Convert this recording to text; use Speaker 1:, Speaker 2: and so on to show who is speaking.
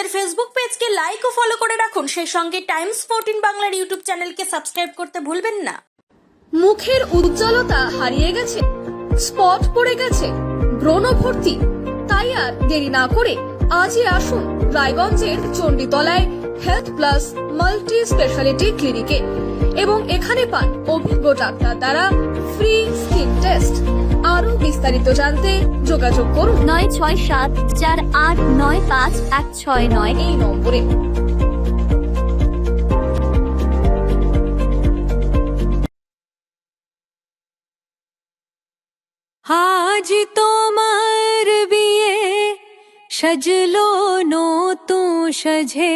Speaker 1: আমাদের Facebook পেজকে like ও follow করে রাখুন, সেই সঙ্গে টাইমস 14 বাংলার ইউটিউব চ্যানেলকে সাবস্ক্রাইব করতে ভুলবেন না।
Speaker 2: মুখের উজ্জ্বলতা হারিয়ে গেছে, স্পট পড়ে গেছে, ব্রণ ভর্তি, তাই আর দেরি না করে আজই আসুন রায়গঞ্জের চণ্ডীতলায় হেলথ প্লাস মাল্টি স্পেশালিটি ক্লিনিকে এবং এখানে পান অভিজ্ঞ ডাক্তার দ্বারা ফ্রি স্কিন টেস্ট। আরো বিস্তারিত জানতে যোগাযোগ করুন
Speaker 3: 9674895169
Speaker 2: এই নম্বরে।
Speaker 4: আজ তোমার বিয়ে, সাজলো নতুন সাজে।